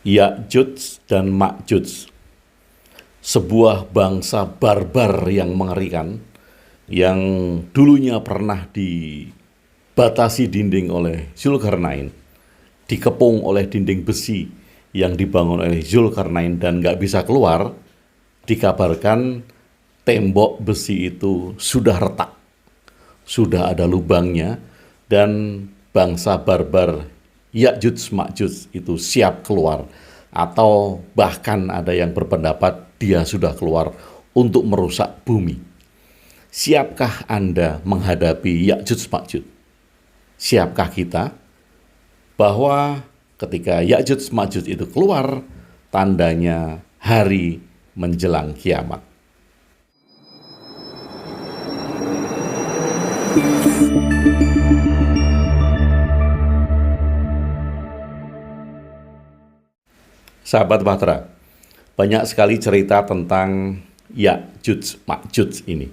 Ya'juj dan Ma'juj, sebuah bangsa barbar yang mengerikan, yang dulunya pernah dibatasi dinding oleh Zulkarnain, dikepung oleh dinding besi yang dibangun oleh Zulkarnain dan nggak bisa keluar. Dikabarkan tembok besi itu sudah retak, sudah ada lubangnya, dan bangsa barbar Ya'juj Ma'juj itu siap keluar, atau bahkan ada yang berpendapat dia sudah keluar untuk merusak bumi. Siapkah Anda menghadapi Ya'juj Ma'juj? Siapkah kita? Bahwa ketika Ya'juj Ma'juj itu keluar, tandanya hari menjelang kiamat. Sahabat Bahtera, banyak sekali cerita tentang Ya'juj Ma'juj ini.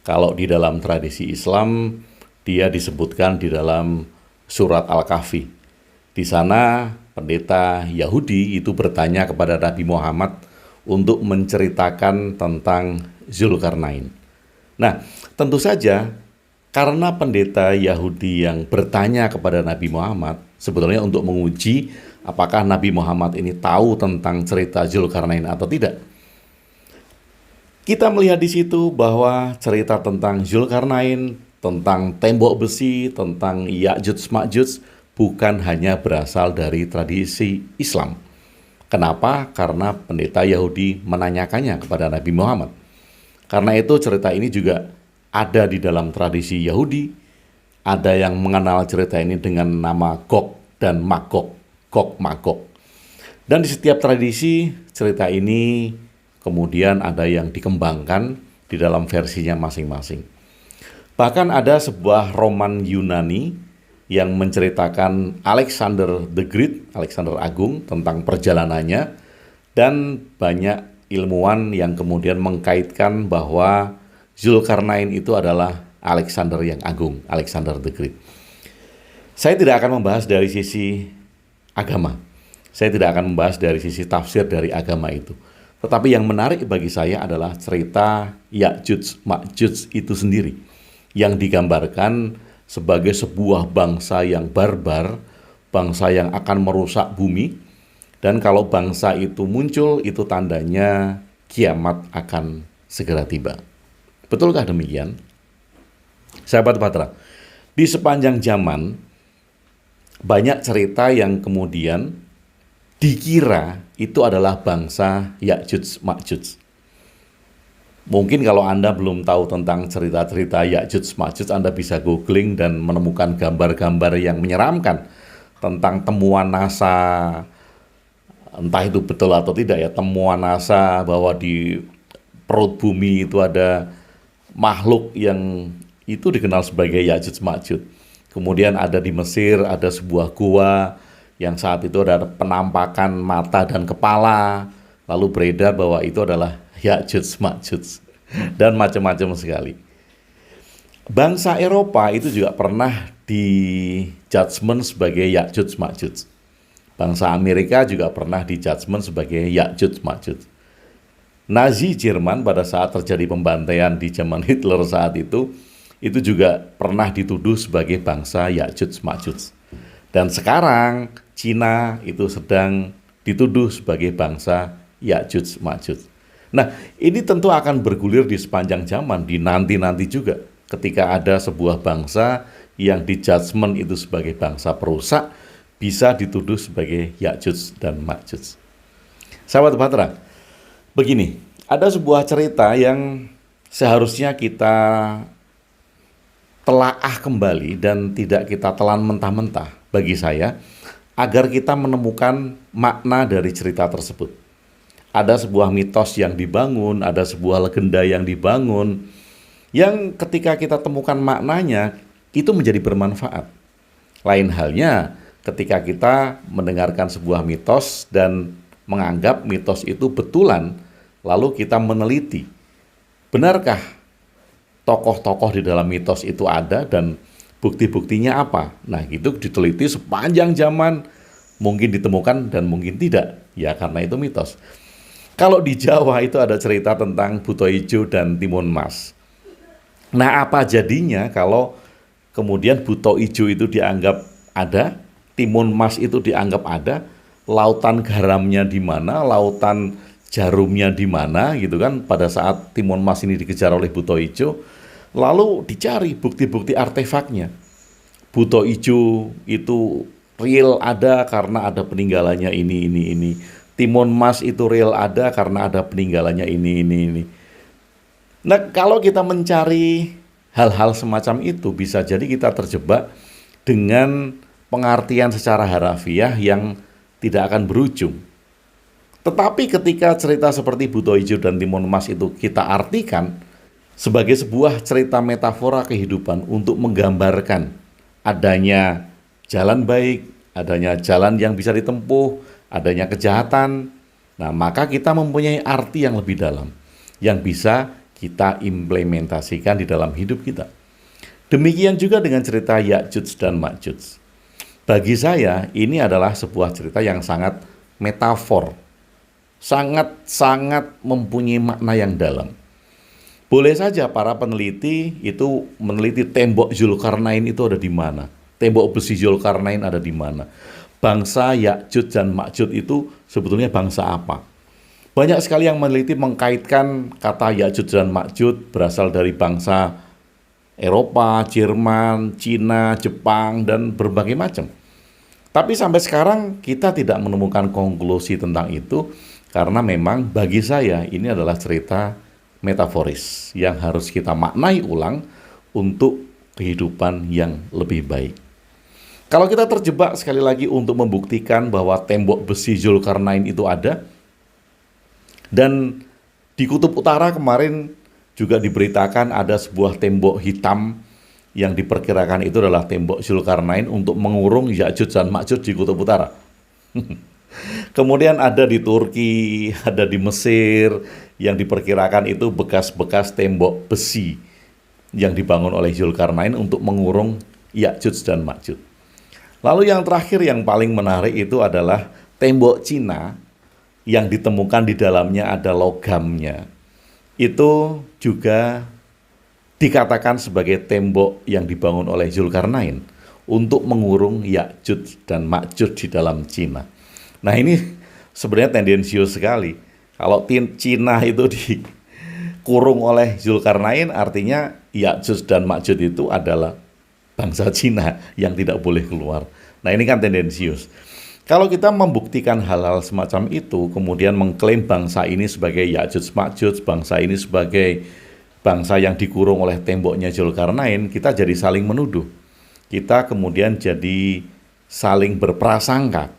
Kalau di dalam tradisi Islam, dia disebutkan di dalam surat Al-Kahfi. Di sana pendeta Yahudi itu bertanya kepada Nabi Muhammad untuk menceritakan tentang Zulkarnain. Nah, tentu saja karena pendeta Yahudi yang bertanya kepada Nabi Muhammad sebetulnya untuk menguji apakah Nabi Muhammad ini tahu tentang cerita Zulkarnain atau tidak. Kita melihat di situ bahwa cerita tentang Zulkarnain, tentang tembok besi, tentang Ya'juj Ma'juj bukan hanya berasal dari tradisi Islam. Kenapa? Karena pendeta Yahudi menanyakannya kepada Nabi Muhammad. Karena itu cerita ini juga ada di dalam tradisi Yahudi. Ada yang mengenal cerita ini dengan nama Gog dan Magog, Gog Magog. Dan di setiap tradisi cerita ini kemudian ada yang dikembangkan di dalam versinya masing-masing. Bahkan ada sebuah roman Yunani yang menceritakan Alexander the Great, Alexander Agung, tentang perjalanannya, dan banyak ilmuwan yang kemudian mengkaitkan bahwa Zulkarnain itu adalah Alexander yang Agung, Alexander the Great. Saya tidak akan membahas dari sisi agama. Saya tidak akan membahas dari sisi tafsir dari agama itu. Tetapi yang menarik bagi saya adalah cerita Ya'juj Ma'juj itu sendiri, yang digambarkan sebagai sebuah bangsa yang barbar, bangsa yang akan merusak bumi, dan kalau bangsa itu muncul, itu tandanya kiamat akan segera tiba. Betulkah demikian? Sahabat Bahtera, di sepanjang zaman, banyak cerita yang kemudian dikira itu adalah bangsa Ya'juj Ma'juj. Mungkin kalau Anda belum tahu tentang cerita-cerita Ya'juj Ma'juj, Anda bisa googling dan menemukan gambar-gambar yang menyeramkan tentang temuan NASA. Entah itu betul atau tidak ya, temuan NASA bahwa di perut bumi itu ada makhluk yang itu dikenal sebagai Ya'juj Ma'juj. Kemudian ada di Mesir, ada sebuah gua yang saat itu ada penampakan mata dan kepala, lalu beredar bahwa itu adalah Ya'juj Ma'juj, dan macam-macam sekali. Bangsa Eropa itu juga pernah di judgment sebagai Ya'juj Ma'juj. Bangsa Amerika juga pernah di judgment sebagai Ya'juj Ma'juj. Nazi Jerman pada saat terjadi pembantaian di zaman Hitler saat itu juga pernah dituduh sebagai bangsa Ya'juj Ma'juj. Dan sekarang Cina itu sedang dituduh sebagai bangsa Ya'juj Ma'juj. Nah, ini tentu akan bergulir di sepanjang zaman, di nanti-nanti juga. Ketika ada sebuah bangsa yang di judgment itu sebagai bangsa perusak, bisa dituduh sebagai Ya'juj dan Ma'juj. Sahabat Bahtera, begini, ada sebuah cerita yang seharusnya kita telaah kembali dan tidak kita telan mentah-mentah bagi saya, agar kita menemukan makna dari cerita tersebut. Ada sebuah mitos yang dibangun, ada sebuah legenda yang dibangun, yang ketika kita temukan maknanya, itu menjadi bermanfaat. Lain halnya ketika kita mendengarkan sebuah mitos dan menganggap mitos itu betulan, lalu kita meneliti, benarkah tokoh-tokoh di dalam mitos itu ada dan bukti-buktinya apa? Nah, itu diteliti sepanjang zaman, mungkin ditemukan dan mungkin tidak, ya karena itu mitos. Kalau di Jawa itu ada cerita tentang buto ijo dan timun mas. Nah, apa jadinya kalau kemudian buto ijo itu dianggap ada, timun mas itu dianggap ada, lautan garamnya di mana, lautan jarumnya di mana gitu kan, pada saat timun mas ini dikejar oleh buto ijo, lalu dicari bukti-bukti artefaknya. Buto ijo itu real ada karena ada peninggalannya ini. Timun mas itu real ada karena ada peninggalannya ini. Nah, kalau kita mencari hal-hal semacam itu, bisa jadi kita terjebak dengan pengertian secara harafiah yang tidak akan berujung. Tetapi ketika cerita seperti buto ijo dan timun mas itu kita artikan sebagai sebuah cerita metafora kehidupan untuk menggambarkan adanya jalan baik, adanya jalan yang bisa ditempuh, adanya kejahatan, nah maka kita mempunyai arti yang lebih dalam, yang bisa kita implementasikan di dalam hidup kita. Demikian juga dengan cerita Ya'juj dan Ma'juj. Bagi saya, ini adalah sebuah cerita yang sangat metafor, sangat mempunyai makna yang dalam. Boleh saja para peneliti itu meneliti tembok Zulkarnain itu ada di mana, tembok besi Zulkarnain ada di mana, bangsa Ya'juj dan Ma'juj itu sebetulnya bangsa apa. Banyak sekali yang meneliti mengkaitkan kata Ya'juj dan Ma'juj berasal dari bangsa Eropa, Jerman, Cina, Jepang, dan berbagai macam. Tapi sampai sekarang kita tidak menemukan konklusi tentang itu, karena memang bagi saya ini adalah cerita metaforis yang harus kita maknai ulang untuk kehidupan yang lebih baik. Kalau kita terjebak sekali lagi untuk membuktikan bahwa tembok besi Zulkarnain itu ada, dan di Kutub Utara kemarin juga diberitakan ada sebuah tembok hitam yang diperkirakan itu adalah tembok Zulkarnain untuk mengurung Ya'juj dan Ma'juj di Kutub Utara. Kemudian ada di Turki, ada di Mesir, yang diperkirakan itu bekas-bekas tembok besi yang dibangun oleh Zulkarnain untuk mengurung Ya'juj dan Ma'juj. Lalu yang terakhir yang paling menarik itu adalah tembok Cina yang ditemukan di dalamnya ada logamnya. Itu juga dikatakan sebagai tembok yang dibangun oleh Zulkarnain untuk mengurung Ya'juj dan Ma'juj di dalam Cina. Nah, ini sebenarnya tendensius sekali. Kalau Cina itu dikurung oleh Zulkarnain, artinya Ya'juj dan Ma'juj itu adalah bangsa Cina yang tidak boleh keluar. Nah, ini kan tendensius. Kalau kita membuktikan hal-hal semacam itu, kemudian mengklaim bangsa ini sebagai Ya'juj Ma'juj, bangsa ini sebagai bangsa yang dikurung oleh temboknya Zulkarnain, kita jadi saling menuduh. Kita kemudian jadi saling berprasangka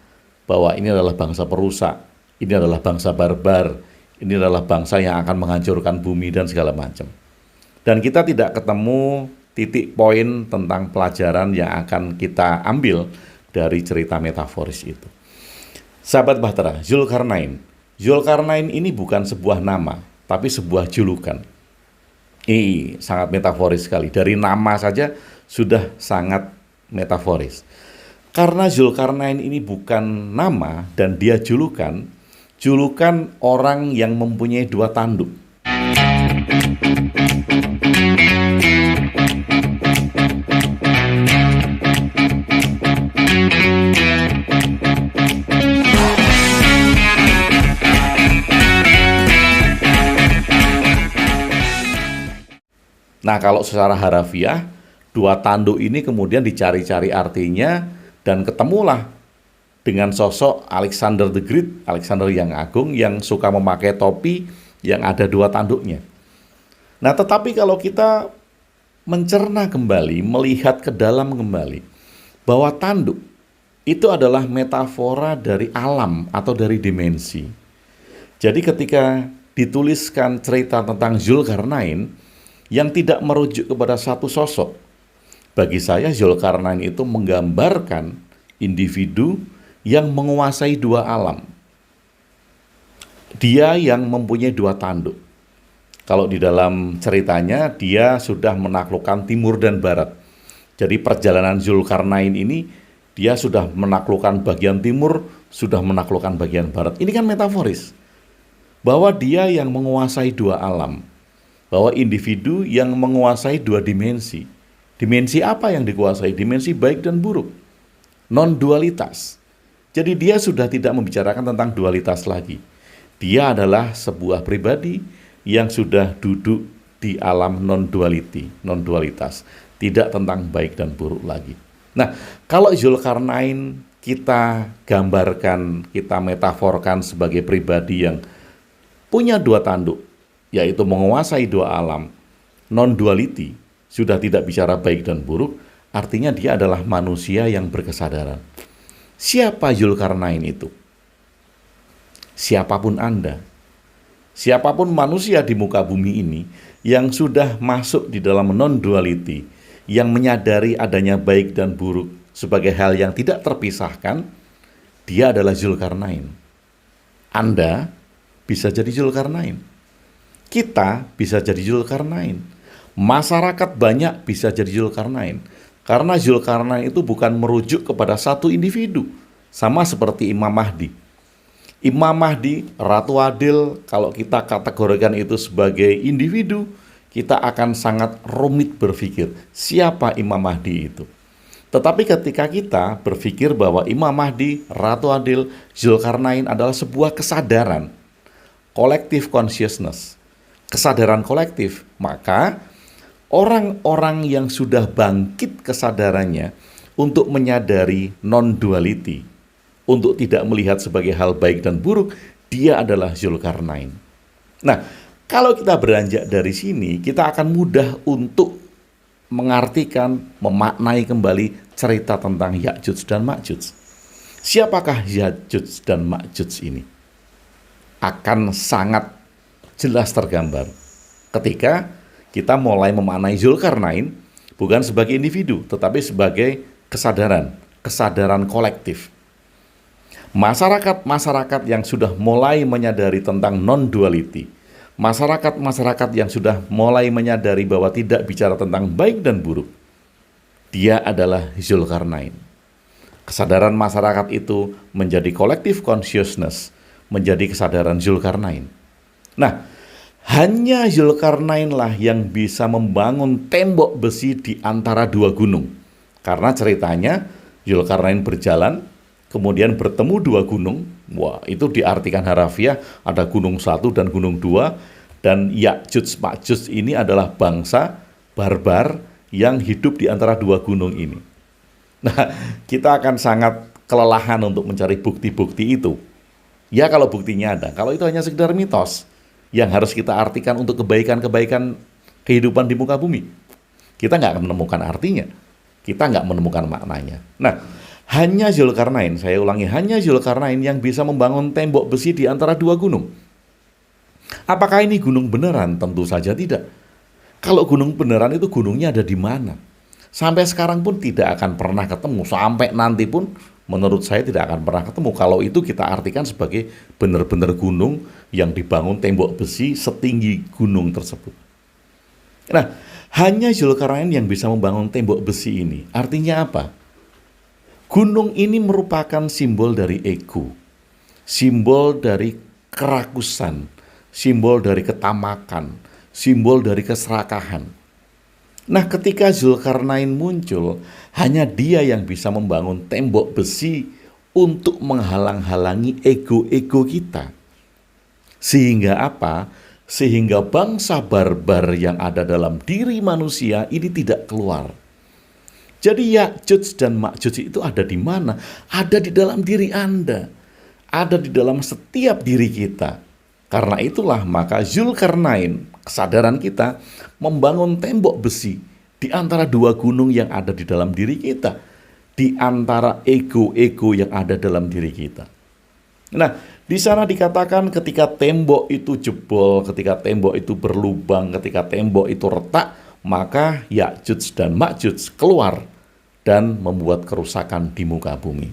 bahwa ini adalah bangsa perusak, ini adalah bangsa barbar, ini adalah bangsa yang akan menghancurkan bumi dan segala macam. Dan kita tidak ketemu titik poin tentang pelajaran yang akan kita ambil dari cerita metaforis itu. Sahabat Bahtera, Zulkarnain. Zulkarnain ini bukan sebuah nama, tapi sebuah julukan. Ini sangat metaforis sekali. Dari nama saja sudah sangat metaforis. Karena Zulkarnain ini bukan nama dan dia julukan orang yang mempunyai dua tanduk. Nah, kalau secara harafiah, dua tanduk ini kemudian dicari-cari artinya dan ketemulah dengan sosok Alexander the Great, Alexander yang agung yang suka memakai topi yang ada dua tanduknya. Nah, tetapi kalau kita mencerna kembali, melihat ke dalam kembali, bahwa tanduk itu adalah metafora dari alam atau dari dimensi. Jadi ketika dituliskan cerita tentang Zulkarnain, yang tidak merujuk kepada satu sosok. Bagi saya Zulkarnain itu menggambarkan individu yang menguasai dua alam. Dia yang mempunyai dua tanduk. Kalau di dalam ceritanya dia sudah menaklukkan timur dan barat. Jadi perjalanan Zulkarnain ini Dia sudah menaklukkan bagian timur, sudah menaklukkan bagian barat. Ini kan metaforis. Bahwa dia yang menguasai dua alam. Bahwa individu yang menguasai dua dimensi. Dimensi apa yang dikuasai? Dimensi baik dan buruk. Non-dualitas. Jadi dia sudah tidak membicarakan tentang dualitas lagi. Dia adalah sebuah pribadi yang sudah duduk di alam non-dualitas. Tidak tentang baik dan buruk lagi. Nah, kalau Zulkarnain kita gambarkan, kita metaforkan sebagai pribadi yang punya dua tanduk, yaitu menguasai dua alam, non-duality, sudah tidak bicara baik dan buruk, artinya dia adalah manusia yang berkesadaran. Siapa Zulkarnain itu? Siapapun Anda, siapapun manusia di muka bumi ini yang sudah masuk di dalam non-duality, yang menyadari adanya baik dan buruk sebagai hal yang tidak terpisahkan, dia adalah Zulkarnain. Anda bisa jadi Zulkarnain. Kita bisa jadi Zulkarnain. Masyarakat banyak bisa jadi Zulkarnain. Karena Zulkarnain itu bukan merujuk kepada satu individu. Sama seperti Imam Mahdi. Imam Mahdi, Ratu Adil, kalau kita kategorikan itu sebagai individu, kita akan sangat rumit berpikir, siapa Imam Mahdi itu? Tetapi ketika kita berpikir bahwa Imam Mahdi, Ratu Adil, Zulkarnain adalah sebuah kesadaran, collective consciousness, kesadaran kolektif, maka orang-orang yang sudah bangkit kesadarannya untuk menyadari non-duality, untuk tidak melihat sebagai hal baik dan buruk, dia adalah Zulkarnain. Nah, kalau kita beranjak dari sini, kita akan mudah untuk mengartikan, memaknai kembali cerita tentang Ya'juj dan Ma'juj. Siapakah Ya'juj dan Ma'juj ini? Akan sangat jelas tergambar ketika kita mulai memaknai Zulkarnain bukan sebagai individu, tetapi sebagai kesadaran kolektif. Masyarakat-masyarakat yang sudah mulai menyadari tentang non-duality, masyarakat-masyarakat yang sudah mulai menyadari bahwa tidak bicara tentang baik dan buruk, dia adalah Zulkarnain. Kesadaran masyarakat itu menjadi collective consciousness, menjadi kesadaran Zulkarnain. Nah, hanya Zulkarnainlah yang bisa membangun tembok besi di antara dua gunung. Karena ceritanya Zulkarnain berjalan, kemudian bertemu dua gunung. Wah, itu diartikan harafiah, ada gunung 1 dan gunung 2. Dan Ya'juj Ma'juj ini adalah bangsa barbar yang hidup di antara dua gunung ini. Nah, kita akan sangat kelelahan untuk mencari bukti-bukti itu. Ya kalau buktinya ada, kalau itu hanya sekedar mitos yang harus kita artikan untuk kebaikan-kebaikan kehidupan di muka bumi, kita nggak akan menemukan artinya, kita nggak menemukan maknanya. Nah, hanya Zulkarnain, saya ulangi, hanya Zulkarnain yang bisa membangun tembok besi di antara dua gunung. Apakah ini gunung beneran? Tentu saja tidak. Kalau gunung beneran itu gunungnya ada di mana? Sampai sekarang pun tidak akan pernah ketemu, sampai nanti pun menurut saya tidak akan pernah ketemu. Kalau itu kita artikan sebagai benar-benar gunung yang dibangun tembok besi setinggi gunung tersebut. Nah, hanya Zulkarnain yang bisa membangun tembok besi ini. Artinya apa? Gunung ini merupakan simbol dari ego, simbol dari kerakusan, simbol dari ketamakan, simbol dari keserakahan. Nah, ketika Zulkarnain muncul, hanya dia yang bisa membangun tembok besi untuk menghalang-halangi ego-ego kita. Sehingga apa? Sehingga bangsa barbar yang ada dalam diri manusia ini tidak keluar. Jadi Ya'juj dan Ma'juj itu ada di mana? Ada di dalam diri Anda. Ada di dalam setiap diri kita. Karena itulah maka Zulkarnain, kesadaran kita, membangun tembok besi di antara dua gunung yang ada di dalam diri kita. Di antara ego-ego yang ada dalam diri kita. Nah, di sana dikatakan ketika tembok itu jebol, ketika tembok itu berlubang, ketika tembok itu retak, maka Ya'juj dan Ma'juj keluar dan membuat kerusakan di muka bumi.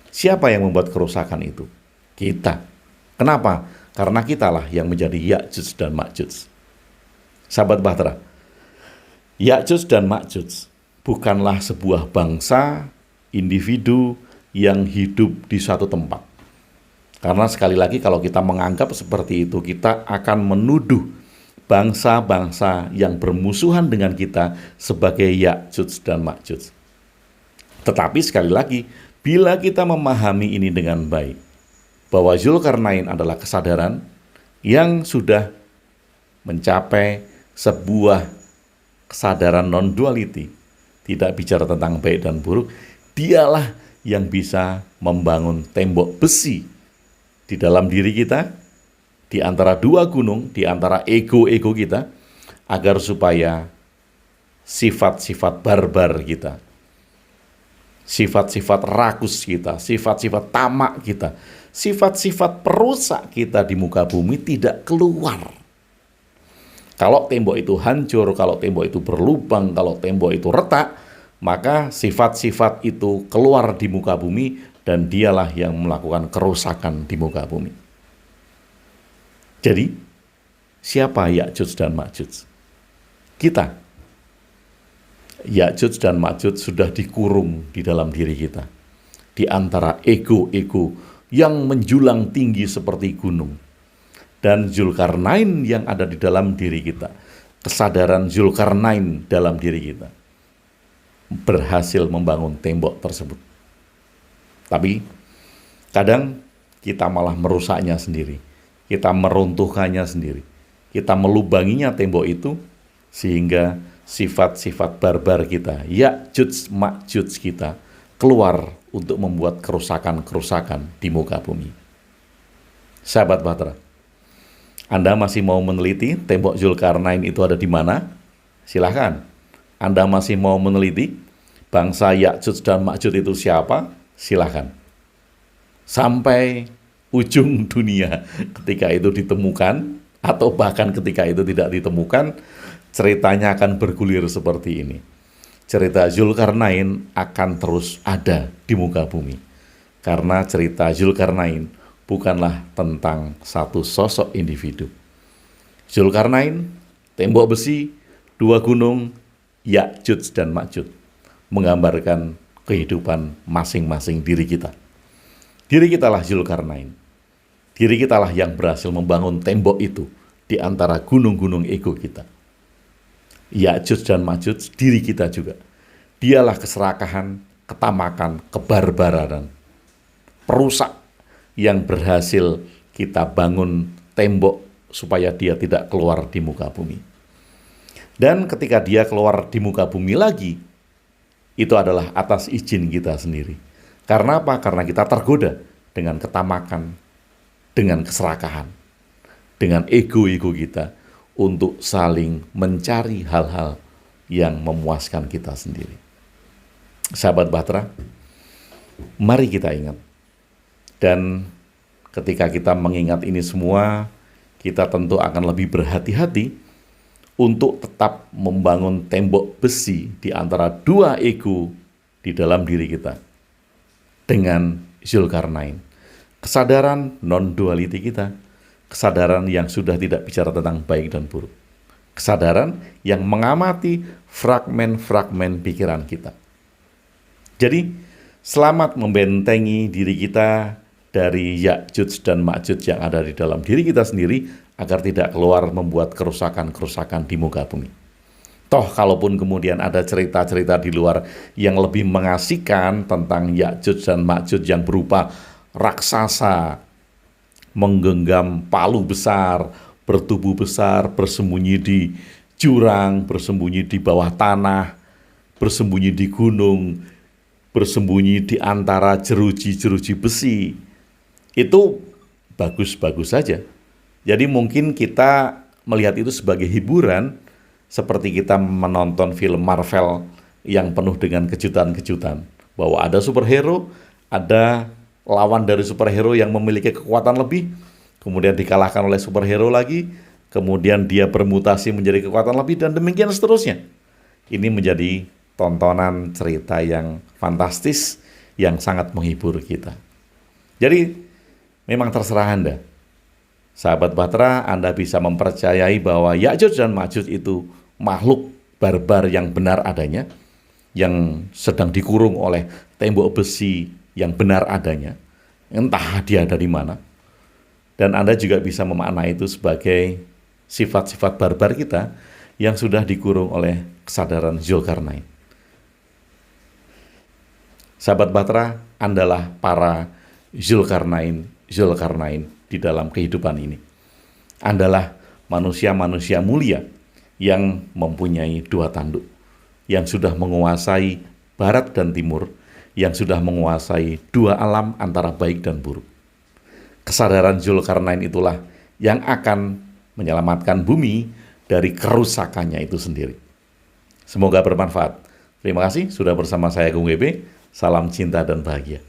Siapa yang membuat kerusakan itu? Kita. Kenapa? Karena kitalah yang menjadi Ya'juj dan Ma'juj. Sahabat Bahtera, Ya'juj dan Ma'juj bukanlah sebuah bangsa individu yang hidup di suatu tempat. Karena sekali lagi kalau kita menganggap seperti itu, kita akan menuduh bangsa-bangsa yang bermusuhan dengan kita sebagai Ya'juj dan Ma'juj. Tetapi sekali lagi, bila kita memahami ini dengan baik, bahwa Zulkarnain adalah kesadaran yang sudah mencapai sebuah kesadaran non-duality, tidak bicara tentang baik dan buruk, dialah yang bisa membangun tembok besi di dalam diri kita, di antara dua gunung, di antara ego-ego kita, agar supaya sifat-sifat barbar kita, sifat-sifat rakus kita, sifat-sifat tamak kita, sifat-sifat perusak kita di muka bumi tidak keluar. Kalau tembok itu hancur, kalau tembok itu berlubang, kalau tembok itu retak, maka sifat-sifat itu keluar di muka bumi dan dialah yang melakukan kerusakan di muka bumi. Jadi, siapa Ya'juj dan Ma'juj? Kita. Ya'juj dan Ma'juj sudah dikurung di dalam diri kita, di antara ego-ego yang menjulang tinggi seperti gunung. Dan Zulkarnain yang ada di dalam diri kita, kesadaran Zulkarnain dalam diri kita, berhasil membangun tembok tersebut. Tapi kadang kita malah merusaknya sendiri, kita meruntuhkannya sendiri, kita melubanginya tembok itu, sehingga sifat-sifat barbar kita, Ya'juj Ma'juj kita, keluar untuk membuat kerusakan-kerusakan di muka bumi. Sahabat Bahtera, Anda masih mau meneliti tembok Zulkarnain itu ada di mana? Silahkan. Anda masih mau meneliti bangsa Ya'juj dan Ma'juj itu siapa? Silahkan. Sampai ujung dunia ketika itu ditemukan, atau bahkan ketika itu tidak ditemukan, ceritanya akan bergulir seperti ini. Cerita Zulkarnain akan terus ada di muka bumi. Karena cerita Zulkarnain bukanlah tentang satu sosok individu. Zulkarnain, tembok besi, dua gunung, Ya'juj dan Ma'juj, menggambarkan kehidupan masing-masing diri kita. Diri kitalah Zulkarnain. Diri kitalah yang berhasil membangun tembok itu di antara gunung-gunung ego kita. Ya'juj dan Ma'juj, diri kita juga. Dialah keserakahan, ketamakan, kebarbaran, perusak yang berhasil kita bangun tembok supaya dia tidak keluar di muka bumi. Dan ketika dia keluar di muka bumi lagi, itu adalah atas izin kita sendiri. Karena apa? Karena kita tergoda dengan ketamakan, dengan keserakahan, dengan ego-ego kita untuk saling mencari hal-hal yang memuaskan kita sendiri. Sahabat Bahtera, mari kita ingat. Dan ketika kita mengingat ini semua, kita tentu akan lebih berhati-hati untuk tetap membangun tembok besi di antara dua ego di dalam diri kita dengan Zulkarnain. Kesadaran non-duality kita, kesadaran yang sudah tidak bicara tentang baik dan buruk. Kesadaran yang mengamati fragmen-fragmen pikiran kita. Jadi, selamat membentengi diri kita dari Ya'juj dan Ma'juj yang ada di dalam diri kita sendiri, agar tidak keluar membuat kerusakan-kerusakan di muka bumi. Toh, kalaupun kemudian ada cerita-cerita di luar yang lebih mengasihkan tentang Ya'juj dan Ma'juj yang berupa raksasa, menggenggam palu besar, bertubuh besar, bersembunyi di jurang, bersembunyi di bawah tanah, bersembunyi di gunung, bersembunyi di antara jeruji-jeruji besi, itu bagus-bagus saja. Jadi mungkin kita melihat itu sebagai hiburan, seperti kita menonton film Marvel yang penuh dengan kejutan-kejutan. Bahwa ada superhero, ada lawan dari superhero yang memiliki kekuatan lebih, kemudian dikalahkan oleh superhero lagi, kemudian dia bermutasi menjadi kekuatan lebih, dan demikian seterusnya. Ini menjadi tontonan cerita yang fantastis, yang sangat menghibur kita. Jadi memang terserah Anda. Sahabat Bahtera, Anda bisa mempercayai bahwa Ya'juj dan Ma'juj itu makhluk barbar yang benar adanya, yang sedang dikurung oleh tembok besi yang benar adanya, entah dia dari mana. Dan Anda juga bisa memaknai itu sebagai sifat-sifat barbar kita yang sudah dikurung oleh kesadaran Zulkarnain. Sahabat Bahtera, Andalah para Zulkarnain di dalam kehidupan ini. Andalah manusia-manusia mulia yang mempunyai dua tanduk, yang sudah menguasai barat dan timur, yang sudah menguasai dua alam antara baik dan buruk. Kesadaran Zulkarnain itulah yang akan menyelamatkan bumi dari kerusakannya itu sendiri. Semoga bermanfaat. Terima kasih sudah bersama saya Gung Webe. Salam cinta dan bahagia.